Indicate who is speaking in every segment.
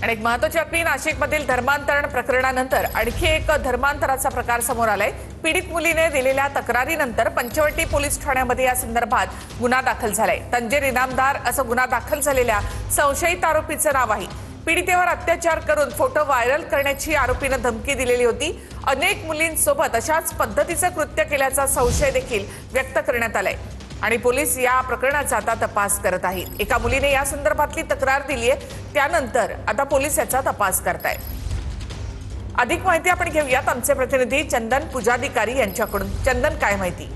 Speaker 1: आणि एक महत्त्वाची बातमी, नाशिकमधील धर्मांतरण प्रकरणानंतर आणखी एक धर्मांतराचा प्रकार समोर आलाय। पीडित मुलीने दिलेल्या तक्रारीनंतर पंचवटी पोलीस ठाण्यामध्ये या संदर्भात गुन्हा दाखल झालाय। तंजीर इनामदार असं गुन्हा दाखल झालेल्या संशयित आरोपीचं नाव आहे। पीडितेवर अत्याचार करून फोटो व्हायरल करण्याची आरोपीने धमकी दिलेली होती। अनेक मुलींसोबत अशाच पद्धतीचं कृत्य केल्याचा संशय देखील व्यक्त करण्यात आलाय आणि पोलीस या प्रकरणाचा आता तपास करत आहेत। एका मुलीने या संदर्भातली तक्रार दिली आहे, त्यानंतर आता पोलीस याचा तपास करतायत। अधिक माहिती आपण घेऊयात आमचे प्रतिनिधी चंदन पुजाधिकारी यांच्याकडून। चंदन, काय माहिती?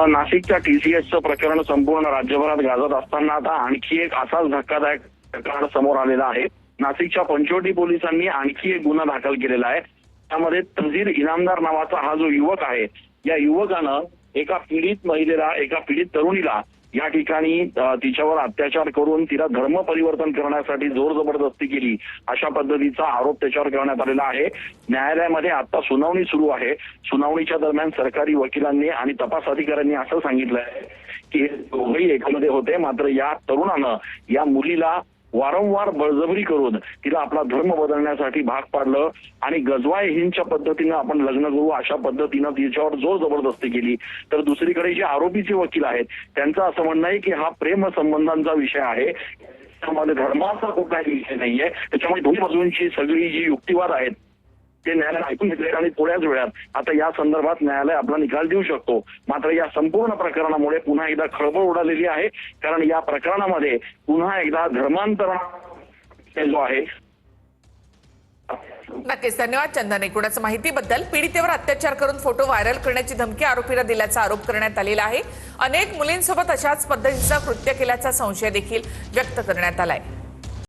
Speaker 2: नाशिकच्या टीसीएसचं प्रकरण संपूर्ण राज्यभरात गाजत असताना आता आणखी एक असाच धक्कादायक प्रकार समोर आलेला आहे। नाशिकच्या पंचवटी पोलिसांनी आणखी एक गुन्हा दाखल केलेला आहे। त्यामध्ये तंजीर इनामदार नावाचा हा जो युवक आहे, या युवकानं एका पीडित महिलेला, एका पीडित तरुणीला या ठिकाणी तिच्यावर अत्याचार करून तिला धर्म परिवर्तन करण्यासाठी जोर जबरदस्ती केली, अशा पद्धतीचा आरोप त्याच्यावर करण्यात आलेला आहे। न्यायालयामध्ये आता सुनावणी सुरू आहे। सुनावणीच्या दरम्यान सरकारी वकिलांनी आणि तपास अधिकाऱ्यांनी असं सांगितलंय की दोघेही एकामध्ये होते, मात्र या तरुणानं या मुलीला वारंवार बळजबरी करून तिला आपला धर्म बदलण्यासाठी भाग पाडलं आणि गजवाय हिंदच्या पद्धतीनं आपण लग्न करू अशा पद्धतीनं तिच्यावर जोर जबरदस्ती केली। तर दुसरीकडे जे आरोपीचे वकील आहेत त्यांचं असं म्हणणं आहे की हा प्रेम संबंधांचा विषय आहे, त्यामध्ये धर्माचा कुठलाही विषय नाहीये। त्याच्यामुळे दोन्ही बाजूंची सगळी जी युक्तिवाद आहेत ते न्यायालयाने ऐकून घेतले आणि थोड्याच वेळात आता या संदर्भात न्यायालय आपला निकाल देऊ शकतो। मात्र या संपूर्ण प्रकरणामुळे पुन्हा एकदा खळबळ उडालेली आहे, कारण या प्रकरणामध्ये पुन्हा एकदा धर्मांतरण जो आहे।
Speaker 1: नक्कीच, धन्यवाद चंदन एकूणच माहितीबद्दल। पीडितेवर अत्याचार करून फोटो व्हायरल करण्याची धमकी आरोपीला दिल्याचा आरोप करण्यात आलेला आहे। अनेक मुलींसोबत अशाच पद्धतीचं कृत्य केल्याचा संशय देखील व्यक्त करण्यात आलाय।